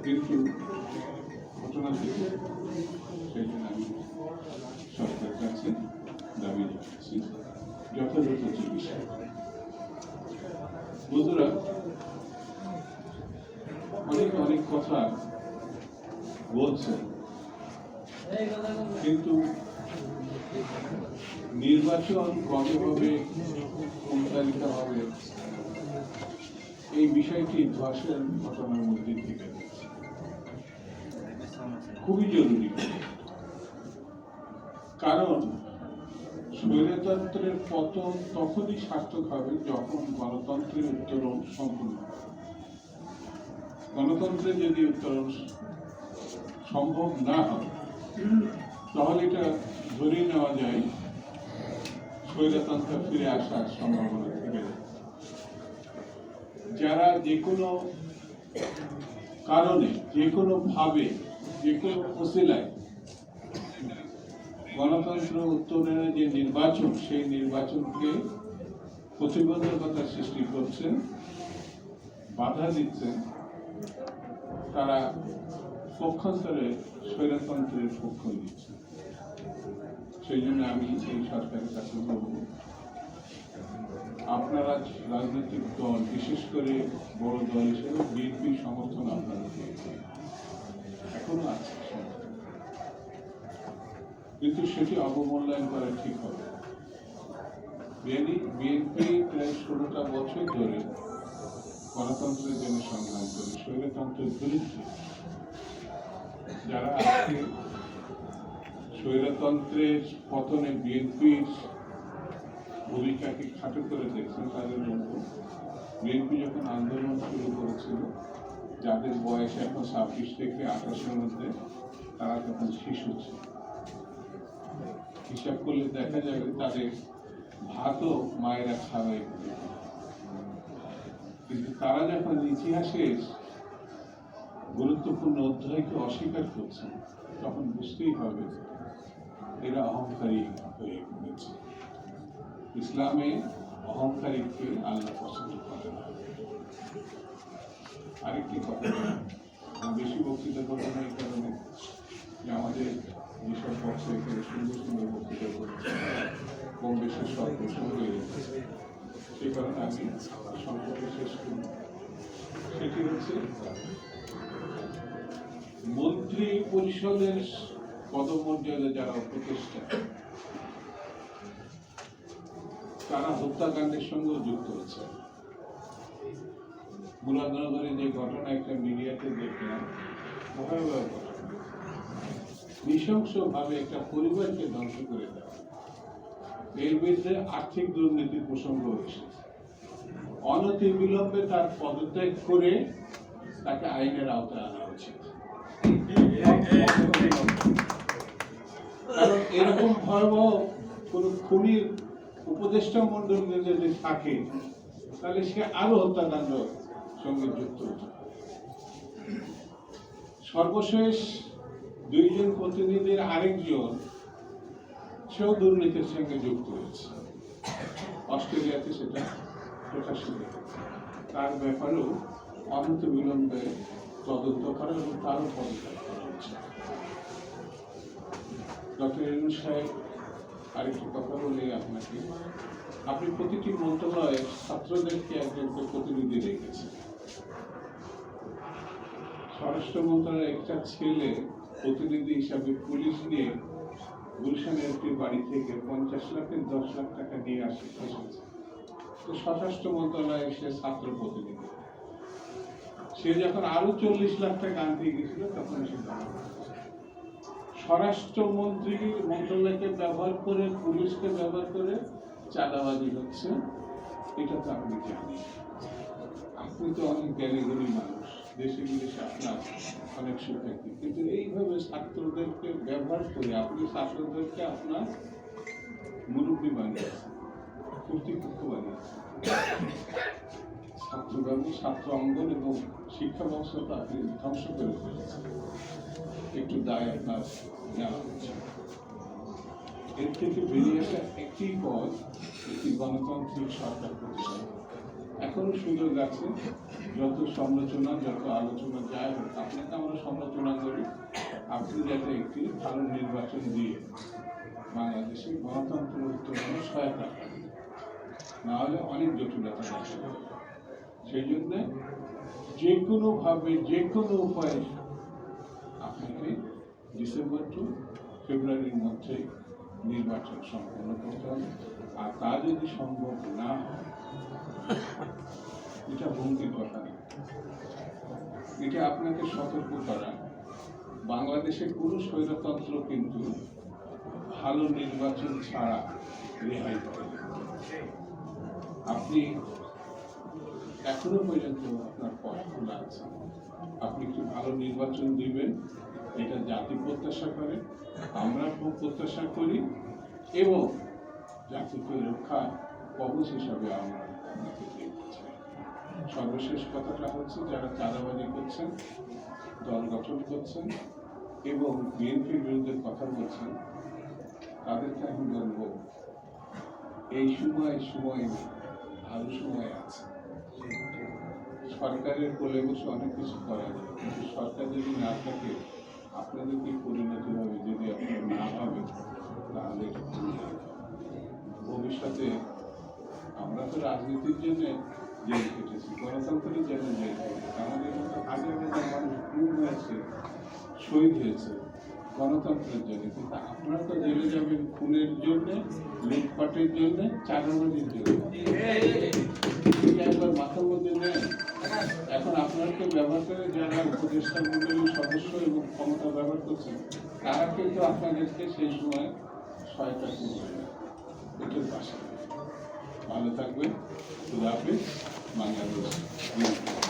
কিন্তু ঘটনা থেকে সেই জন্য আমি সরকারের কাছে দাবি রাখছি যথাযথ চিকিৎসা। বন্ধুরা, অনেক অনেক কথা বলছেন, কিন্তু নির্বাচন কবে হবে, কোন তারিখে হবে, এই বিষয়টি ধসের ঘটনার মধ্যে থেকে যাচ্ছে। খুবই জরুরি, কারণ স্বৈরতন্ত্রের পতন তখনই সার্থক হবে যখন গণতন্ত্রের উত্তরণ সম্পূর্ণ। গণতন্ত্রের যদি উত্তরণ সম্ভব না হয় তাহলে এটা ধরে নেওয়া যায় স্বৈরতন্ত্র ফিরে আসার সম্ভাবনা থেকে যায়। যারা যে কোনো কারণে, যে কোনো ভাবে, যে কোনো ওসিলায় গণতন্ত্র উত্তরণের যে নির্বাচন, সেই নির্বাচনকে প্রতিবন্ধকতা সৃষ্টি করছেন, বাধা দিচ্ছেন, তারা পক্ষান্তরে স্বৈরতন্ত্রের পক্ষ নিচ্ছে। সেই জন্য আমি এই সরকারের কাছে বলব, আপনারা রাজনৈতিক দল, বিশেষ করে বড় দল হিসেবে বিএনপির সমর্থন আপনারা পেয়েছেন, এখনো আছে, কিন্তু সেটি অবমূল্যায়ন করা ঠিক হবে। বিএনপি প্রায় 16টা বছর ধরে গণতন্ত্রের জন্য সংগ্রাম করে স্বৈরতন্ত্রের বিরুদ্ধে। যারা আজকে স্বৈরতন্ত্রের পতনে বিএনপির ভূমিকাকে খাটো করে দেখছেন, তাদের মধ্যে বিএনপি যখন আন্দোলন শুরু করেছিল, যাদের বয়স এখন 26 থেকে 28-এর মধ্যে, তারা তখন শিশু ছিল। হিসাব করলে দেখা যাবে তাদের ভাতও মায়েরা খাওয়াই, কিন্তু তারা যখন ইতিহাসের গুরুত্বপূর্ণ অধ্যায়কে অস্বীকার করছে, তখন বুঝতেই হবে এরা অহংকারী হয়ে পড়েছে। ইসলামে অহংকারীকে আল্লাহ পছন্দ করে না। আরেকটি কথা, বেশি বক্তৃতা করবো না এই কারণে যে আমাদের যেসব পক্ষে এখানে সুন্দর সুন্দর বক্তৃতা করেছে, কম বেশি সব প্রসঙ্গ হয়ে গেছে, সেই কারণে আমি সংক্ষেপে শেষ করি। সেটি হচ্ছে মন্ত্রী পরিষদের পদমর্যাদা যারা উপদেষ্টা, তারা হত্যাকাণ্ডের সঙ্গে যুক্ত হচ্ছে। মুরাদনগরে যে ঘটনা একটা মিডিয়াতে দেখলাম, ভয়াবহ ঘটনা, নৃশংস ভাবে একটা পরিবারকে ধ্বংস করে দেওয়া। এর বিরুদ্ধে আর্থিক দুর্নীতির প্রসঙ্গ এসেছে। অনতি বিলম্বে তার পদত্যাগ করে তাকে আইনের আওতায় আনা উচিত। কারণ এরকম ভয়াবহ কোন খুনির উপদেষ্টা মন্ডল যদি থাকে, তাহলে সে আরো হত্যাকাণ্ড সঙ্গে যুক্ত হচ্ছে। সর্বশেষ 2 জন প্রতিনিধির আরেকজন সেও দুর্নীতির সঙ্গে যুক্ত হয়েছে, অস্ট্রেলিয়াতে সেটা প্রকাশিত। তার ব্যাপারেও অনন্ত বিলম্বে তদন্ত করা এবং তারও পদত্যাগ করা হচ্ছে। ডক্টর ইউনূস সাহেব, আরেকটি কথা বলে আপনাকে, আপনি প্রতিটি মন্ত্রণালয়ে ছাত্রদেরকে একজন প্রতিনিধি রেখেছেন। স্বরাষ্ট্র মন্ত্রণালয়ের একটা ছেলে প্রতিনিধি হিসাবে পুলিশ নিয়ে গুলশানের একটি বাড়ি থেকে 50 লাখের 10 লাখ টাকা নিয়ে এসেছে। তো স্বরাষ্ট্র মন্ত্রণালয়ে সে ছাত্র প্রতিনিধি। সে যখন আরো 40 লাখ টাকা আনতে গেছিল, তখন সে স্বরাষ্ট্রমন্ত্রী মন্ত্রণালয়কে ব্যবহার করে, পুলিশকে ব্যবহার করে চাঁদাবাজি হচ্ছে। এটা তো আপনি জানেন। আপনি তো অনেক জ্ঞানীগুণী মানুষ, দেশে বিদেশে আপনার অনেক সুখ্যাতি, কিন্তু এইভাবে ছাত্রদেরকে ব্যবহার করে আপনি ছাত্রদেরকে আপনার মুরব্বী বানিয়েছেন, কর্তৃপক্ষ বানিয়েছেন। ছাত্র অঙ্গন এবং শিক্ষা ব্যবস্থাটা আপনি ধ্বংস করে ফেলেছেন। একটু দায় আপনার জানা উচিত। এর থেকে বেরিয়ে আসা একটি পথ, একটি গণতান্ত্রিক সরকার প্রতিষ্ঠা। এখনো সুযোগ আছে, যত সমালোচনা যত আলোচনা যাই হোক আপনাকে আমরা সমালোচনা করি আপনি যাতে একটি ভালো নির্বাচন দিয়ে বাংলাদেশের গণতন্ত্রের উত্তরণে সহায়তা করেন, নাহলে অনেক জটিলতা দেখা যাবে। সেই জন্য যে কোনোভাবে যে কোনো উপায়ে আপনাকে ডিসেম্বর টু ফেব্রুয়ারির মধ্যে নির্বাচন সম্পন্ন করতে হবে। আর তা যদি সম্ভব না হয়, এটা হুমকির কথা না, এটা আপনাকে সতর্ক করা। বাংলাদেশের কোনো স্বৈরতন্ত্র কিন্তু ভালো নির্বাচন ছাড়া রেহাই করে না। আপনি এখনো পর্যন্ত আপনার পথ খোলা আছে, আপনি কি ভালো নির্বাচন দিবেন, এটা জাতি প্রত্যাশা করে, আমরা প্রত্যাশা করি, এবং জাতিকে রক্ষা কবচ হিসাবে আমরা আপনাকে দেখছি। সর্বশেষ কথাটা হচ্ছে, যারা চাঁদাবাজি করছেন, দল গঠন করছেন এবং বিএনপির বিরুদ্ধে কথা বলছেন, তাদেরকে আমি বলবো এই সময় ভালো সময় আছে। সরকারের কোলে বসে অনেক কিছু করা যায়, কিন্তু সরকার যদি না থাকে আপনাদের কি পরিণতি হবে যদি আপনারা না হবে, তাহলে ভবিষ্যতে আমরা তো রাজনীতির জন্য জেল কেটেছি, গণতন্ত্রের জন্য জেল কেটেছি, আমাদের মতো হাজার হাজার মানুষ খুন হয়েছে, শহীদ হয়েছে গণতন্ত্রের জন্য, কিন্তু আপনারা তো জেলে যাবেন খুনের জন্য, লুটপাটের জন্য, চাঁদাবাজির জন্য। একবার মাথার মধ্যে নেন। এখন আপনাকে ব্যবহার করে যারা উপদেষ্টা মন্ডলীর সদস্য এবং ক্ষমতা ব্যবহার করছেন, তারা কিন্তু আপনাদেরকে সেই সময় সহায়তা করবে না। এটার পাশে ভালো থাকবেন। খুদা হাফেজ। বাংলাদেশ।